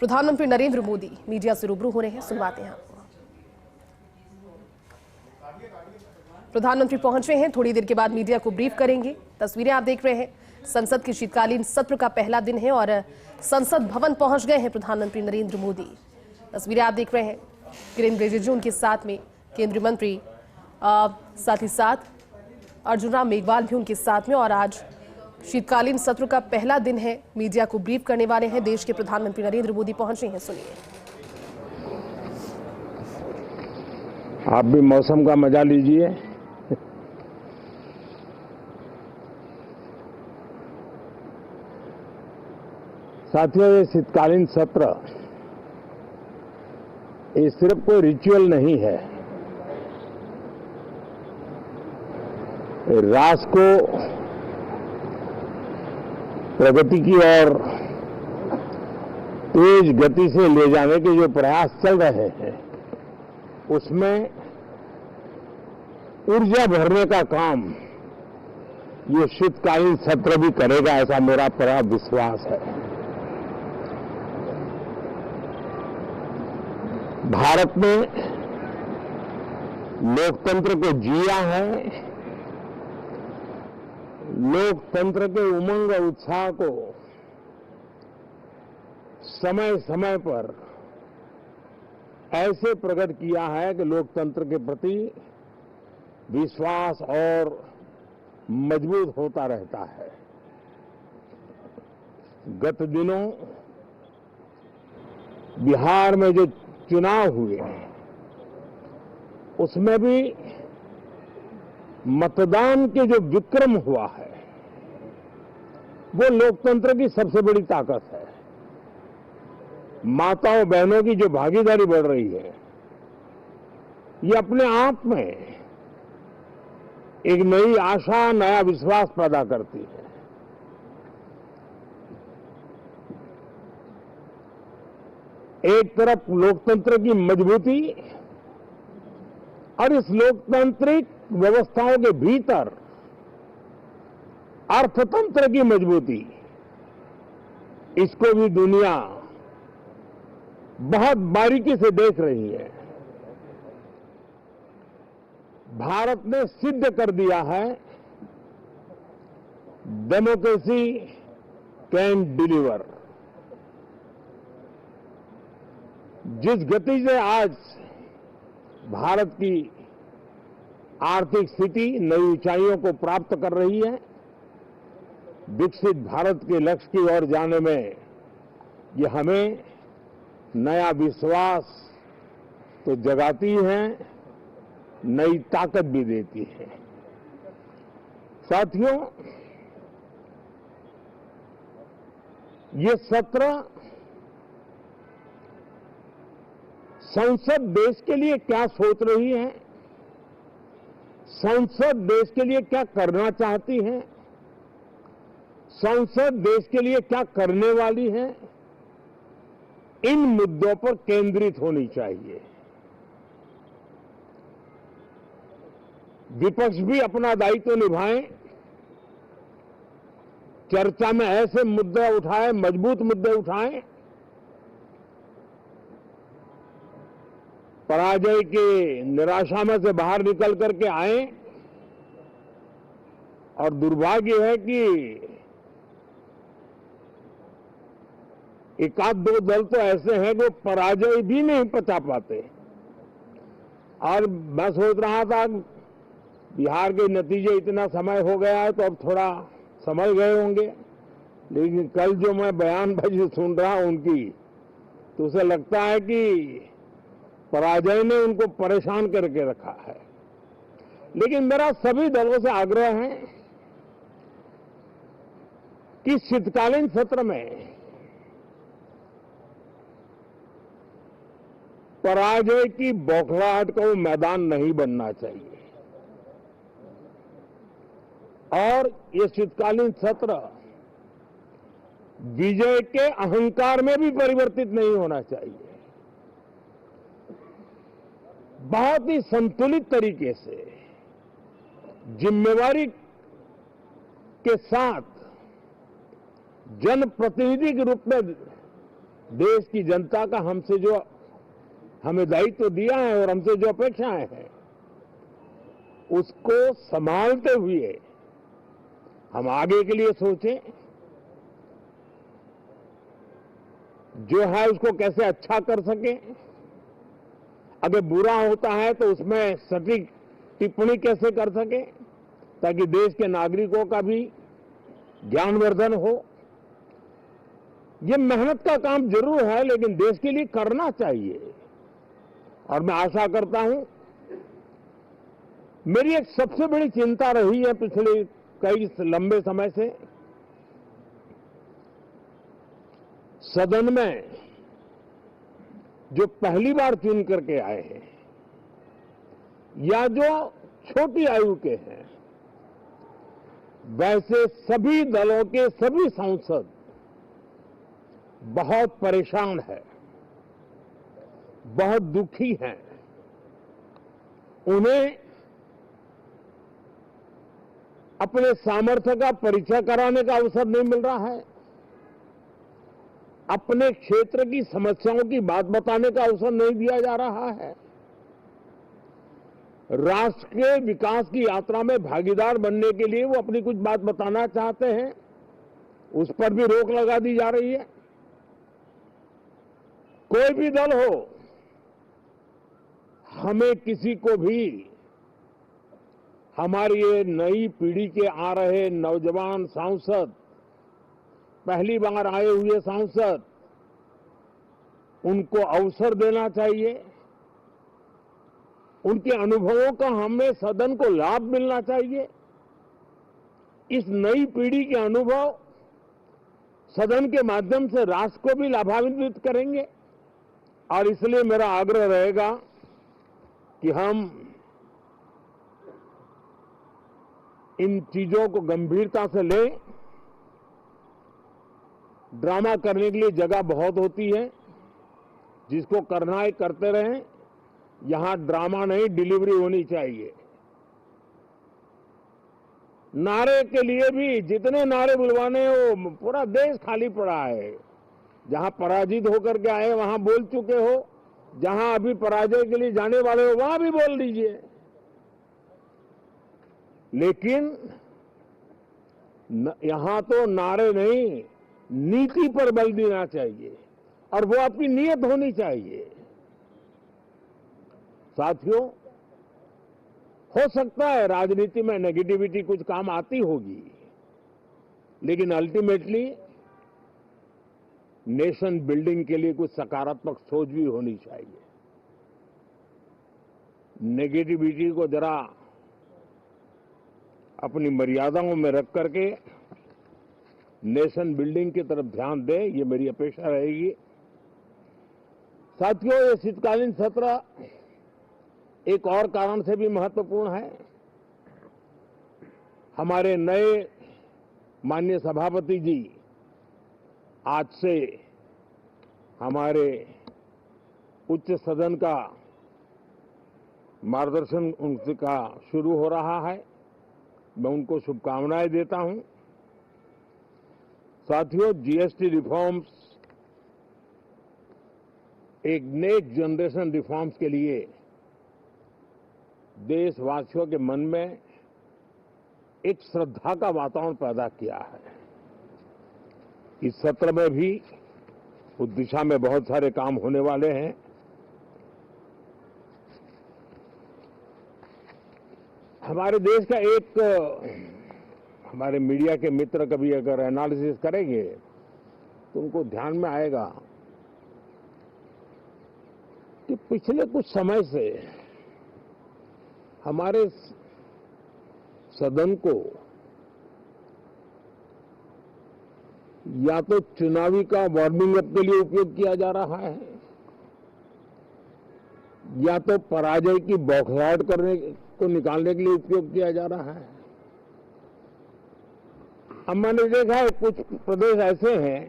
प्रधानमंत्री नरेंद्र मोदी मीडिया से रूबरू हो रहे हैं, सुनवाते हैं आपको। प्रधानमंत्री पहुंच रहे हैं, थोड़ी देर के बाद मीडिया को ब्रीफ करेंगे। तस्वीरें आप देख रहे हैं, संसद के शीतकालीन सत्र का पहला दिन है और संसद भवन पहुंच गए हैं प्रधानमंत्री नरेंद्र मोदी। तस्वीरें आप देख रहे हैं, किरेन रिजिजू उनके साथ में, केंद्रीय मंत्री साथ ही साथ अर्जुन राम मेघवाल भी उनके साथ में। और आज शीतकालीन सत्र का पहला दिन है, मीडिया को ब्रीफ करने वाले हैं देश के प्रधानमंत्री नरेंद्र मोदी पहुंचे हैं, सुनिए। आप भी मौसम का मजा लीजिए। साथियों, ये शीतकालीन सत्र ये सिर्फ कोई रिचुअल नहीं है। राष्ट्र को प्रगति की ओर तेज गति से ले जाने के जो प्रयास चल रहे हैं, उसमें ऊर्जा भरने का काम ये शीतकालीन सत्र भी करेगा, ऐसा मेरा पूरा विश्वास है। भारत ने लोकतंत्र को जिया है, लोकतंत्र के उमंग और उत्साह को समय समय पर ऐसे प्रकट किया है कि लोकतंत्र के प्रति विश्वास और मजबूत होता रहता है। गत दिनों बिहार में जो चुनाव हुए, उसमें भी मतदान के जो विक्रम हुआ है, वो लोकतंत्र की सबसे बड़ी ताकत है। माताओं बहनों की जो भागीदारी बढ़ रही है, ये अपने आप में एक नई आशा, नया विश्वास पैदा करती है। एक तरफ लोकतंत्र की मजबूती और इस लोकतांत्रिक व्यवस्थाओं के भीतर अर्थतंत्र की मजबूती, इसको भी दुनिया बहुत बारीकी से देख रही है। भारत ने सिद्ध कर दिया है, डेमोक्रेसी कैन डिलीवर। जिस गति से आज भारत की आर्थिक स्थिति नई ऊंचाइयों को प्राप्त कर रही है, विकसित भारत के लक्ष्य की ओर जाने में ये हमें नया विश्वास तो जगाती है, नई ताकत भी देती है। साथियों, ये सत्र संसद देश के लिए क्या सोच रही है, संसद देश के लिए क्या करना चाहती है, संसद देश के लिए क्या करने वाली है, इन मुद्दों पर केंद्रित होनी चाहिए। विपक्ष भी अपना दायित्व निभाएं, चर्चा में ऐसे मुद्दे उठाएं, मजबूत मुद्दे उठाएं, पराजय की निराशा में से बाहर निकल करके आए। और दुर्भाग्य है कि एक आध दो दल तो ऐसे हैं जो पराजय भी नहीं पचा पाते। और मैं सोच रहा था बिहार के नतीजे इतना समय हो गया है तो अब थोड़ा समझ गए होंगे, लेकिन कल जो मैं बयानबाजी सुन रहा हूं उनकी, तो उसे लगता है कि पराजय ने उनको परेशान करके रखा है। लेकिन मेरा सभी दलों से आग्रह है कि शीतकालीन सत्र में पराजय की बौखलाहट का वो मैदान नहीं बनना चाहिए। और ये शीतकालीन सत्र विजय के अहंकार में भी परिवर्तित नहीं होना चाहिए। बहुत ही संतुलित तरीके से, जिम्मेवारी के साथ जनप्रतिनिधि के रूप में देश की जनता का हमसे जो हमें दायित्व दिया है और हमसे जो अपेक्षाएं हैं उसको संभालते हुए हम आगे के लिए सोचें, जो है उसको कैसे अच्छा कर सकें, अगर बुरा होता है तो उसमें सटीक टिप्पणी कैसे कर सकें ताकि देश के नागरिकों का भी ज्ञानवर्धन हो। ये मेहनत का काम जरूर है लेकिन देश के लिए करना चाहिए। और मैं आशा करता हूं, मेरी एक सबसे बड़ी चिंता रही है पिछले कई लंबे समय से, सदन में जो पहली बार चुन करके आए हैं या जो छोटी आयु के हैं, वैसे सभी दलों के सभी सांसद बहुत परेशान हैं, बहुत दुखी हैं। उन्हें अपने सामर्थ्य का परिचय कराने का अवसर नहीं मिल रहा है, अपने क्षेत्र की समस्याओं की बात बताने का अवसर नहीं दिया जा रहा है, राष्ट्र के विकास की यात्रा में भागीदार बनने के लिए वो अपनी कुछ बात बताना चाहते हैं, उस पर भी रोक लगा दी जा रही है। कोई भी दल हो, हमें किसी को भी हमारी ये नई पीढ़ी के आ रहे नौजवान सांसद, पहली बार आए हुए सांसद, उनको अवसर देना चाहिए, उनके अनुभवों का हमें सदन को लाभ मिलना चाहिए। इस नई पीढ़ी के अनुभव सदन के माध्यम से राष्ट्र को भी लाभान्वित करेंगे और इसलिए मेरा आग्रह रहेगा कि हम इन चीजों को गंभीरता से लें। ड्रामा करने के लिए जगह बहुत होती है, जिसको करना है करते रहें। यहां ड्रामा नहीं, डिलीवरी होनी चाहिए। नारे के लिए भी जितने नारे बुलवाने हो, पूरा देश खाली पड़ा है। जहां पराजित होकर के आए वहां बोल चुके हो, जहां अभी पराजय के लिए जाने वाले हो वहां भी बोल दीजिए, लेकिन यहां तो नारे नहीं, नीति पर बल देना चाहिए और वो आपकी नीयत होनी चाहिए। साथियों, हो सकता है राजनीति में नेगेटिविटी कुछ काम आती होगी, लेकिन अल्टीमेटली नेशन बिल्डिंग के लिए कुछ सकारात्मक सोच भी होनी चाहिए। नेगेटिविटी को जरा अपनी मर्यादाओं में रख करके नेशन बिल्डिंग की तरफ ध्यान दें, ये मेरी अपेक्षा रहेगी। साथियों, ये शीतकालीन सत्र एक और कारण से भी महत्वपूर्ण है। हमारे नए माननीय सभापति जी आज से हमारे उच्च सदन का मार्गदर्शन उनका शुरू हो रहा है। मैं उनको शुभकामनाएं देता हूं। साथियों, जीएसटी रिफॉर्म्स एक नेक्स्ट जनरेशन रिफॉर्म्स के लिए देशवासियों के मन में एक श्रद्धा का वातावरण पैदा किया है। इस सत्र में भी उस दिशा में बहुत सारे काम होने वाले हैं। हमारे देश का एक हमारे मीडिया के मित्र कभी अगर एनालिसिस करेंगे तो उनको ध्यान में आएगा कि पिछले कुछ समय से हमारे सदन को या तो चुनावी का वार्मिंग अप के लिए उपयोग किया जा रहा है या तो पराजय की बौखलाहट करने को निकालने के लिए उपयोग किया जा रहा है। अब मैंने देखा है कुछ प्रदेश ऐसे हैं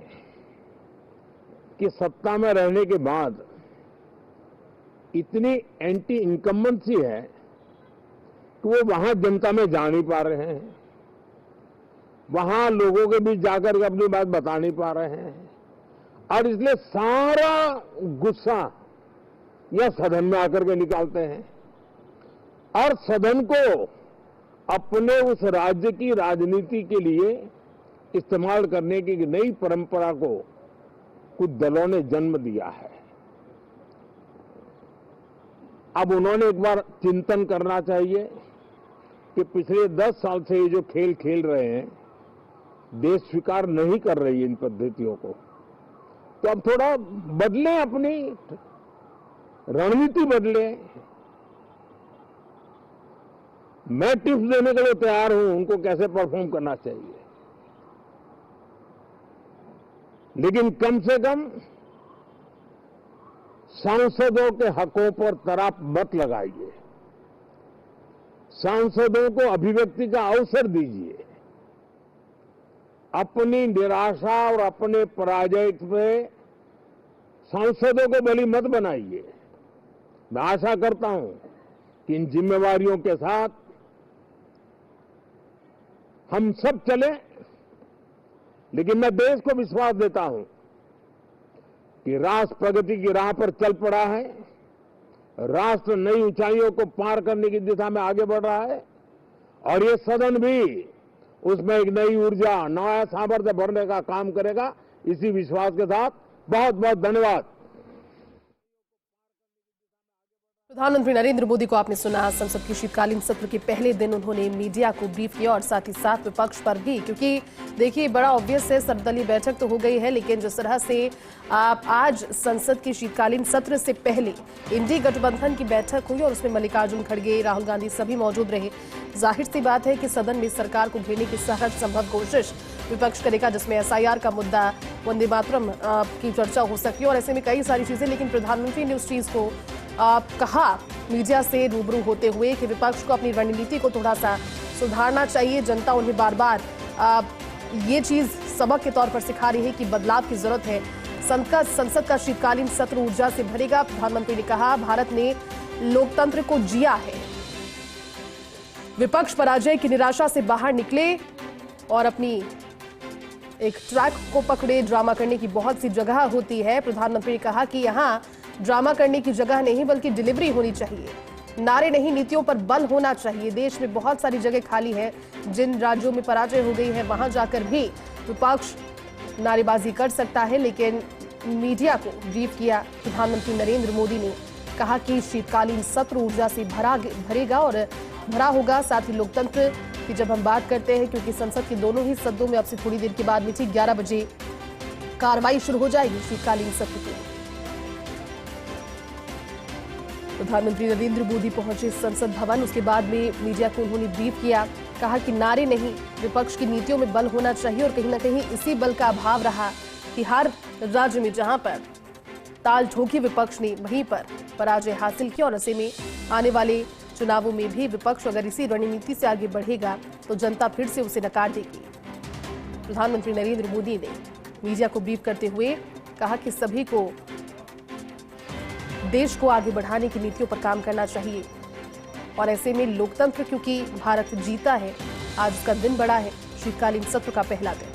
कि सत्ता में रहने के बाद इतनी एंटी इनकम्बेंसी है कि वो वहां जनता में जा नहीं पा रहे हैं, वहां लोगों के बीच जाकर के अपनी बात बता नहीं पा रहे हैं। और इसलिए सारा गुस्सा यह सदन में आकर के निकालते हैं और सदन को अपने उस राज्य की राजनीति के लिए इस्तेमाल करने की नई परंपरा को कुछ दलों ने जन्म दिया है। अब उन्होंने एक बार चिंतन करना चाहिए कि पिछले 10 साल से ये जो खेल खेल रहे हैं, देश स्वीकार नहीं कर रही है इन पद्धतियों को, तो अब थोड़ा बदलें, अपनी रणनीति बदलें। मैं टिप्स देने के लिए तैयार हूं उनको कैसे परफॉर्म करना चाहिए, लेकिन कम से कम सांसदों के हकों पर तराप मत लगाइए, सांसदों को अभिव्यक्ति का अवसर दीजिए, अपनी निराशा और अपने पराजय पे सांसदों को बलि मत बनाइए। मैं आशा करता हूं कि इन जिम्मेवारियों के साथ हम सब चलें, लेकिन मैं देश को विश्वास देता हूं कि राष्ट्र प्रगति की राह पर चल पड़ा है, राष्ट्र नई ऊंचाइयों को पार करने की दिशा में आगे बढ़ रहा है और ये सदन भी उसमें एक नई ऊर्जा, नया सामर्थ्य भरने का काम करेगा। इसी विश्वास के साथ बहुत बहुत धन्यवाद। प्रधानमंत्री नरेंद्र मोदी को आपने सुना। संसद के शीतकालीन सत्र के पहले दिन उन्होंने मीडिया को ब्रीफ किया और साथ ही साथ विपक्ष पर भी, क्योंकि देखिए बड़ा ऑब्वियस है, सर्वदलीय बैठक तो हो गई है, लेकिन जिस तरह से आज संसद के शीतकालीन सत्र से पहले इंडी गठबंधन की बैठक हुई और उसमें मल्लिकार्जुन खड़गे, राहुल गांधी सभी मौजूद रहे। जाहिर सी बात है कि सदन में सरकार को घेरने की हर संभव कोशिश विपक्ष करेगा, जिसमें एसआईआर का मुद्दा, वंदे मातरम की चर्चा हो सकती है और ऐसे में कई सारी चीजें। लेकिन प्रधानमंत्री ने उस चीज को कहा मीडिया से रूबरू होते हुए कि विपक्ष को अपनी रणनीति को थोड़ा सा सुधारना चाहिए। जनता उन्हें बार बार ये चीज सबक के तौर पर सिखा रही है कि बदलाव की जरूरत है। संसद का शीतकालीन सत्र ऊर्जा से भरेगा। प्रधानमंत्री ने कहा भारत ने लोकतंत्र को जिया है। विपक्ष पराजय की निराशा से बाहर निकले और अपनी एक ट्रैक को पकड़े। ड्रामा करने की बहुत सी जगह होती है। प्रधानमंत्री ने कहा कि यहाँ ड्रामा करने की जगह नहीं बल्कि डिलीवरी होनी चाहिए, नारे नहीं नीतियों पर बल होना चाहिए। देश में बहुत सारी जगह खाली है, जिन राज्यों में पराजय हो गई है वहां जाकर भी विपक्ष नारेबाजी कर सकता है। लेकिन मीडिया को ब्रीफ किया प्रधानमंत्री नरेंद्र मोदी ने, कहा कि शीतकालीन सत्र ऊर्जा से भरेगा और भरा होगा। साथ ही लोकतंत्र की जब हम बात करते हैं, क्योंकि संसद के दोनों ही सदनों में अब से थोड़ी देर के बाद में ठीक 11 बजे कार्रवाई शुरू हो जाएगी शीतकालीन सत्र की। प्रधानमंत्री नरेंद्र मोदी पहुंचे संसद भवन, उसके बाद में मीडिया को उन्होंने ब्रीफ किया, कहा कि नारे नहीं, विपक्ष की नीतियों में बल होना चाहिए और कहीं ना कहीं इसी बल का अभाव रहा कि हर राज्य में जहां पर ताल ठोकी विपक्ष ने वहीं पर पराजय हासिल की और ऐसे में आने वाले चुनावों में भी विपक्ष अगर इसी रणनीति से आगे बढ़ेगा तो जनता फिर से उसे नकार देगी। प्रधानमंत्री नरेंद्र मोदी ने मीडिया को ब्रीफ करते हुए कहा कि सभी को देश को आगे बढ़ाने की नीतियों पर काम करना चाहिए और ऐसे में लोकतंत्र, क्योंकि भारत जीता है, आज उसका दिन बड़ा है, शीतकालीन सत्र का पहला दिन।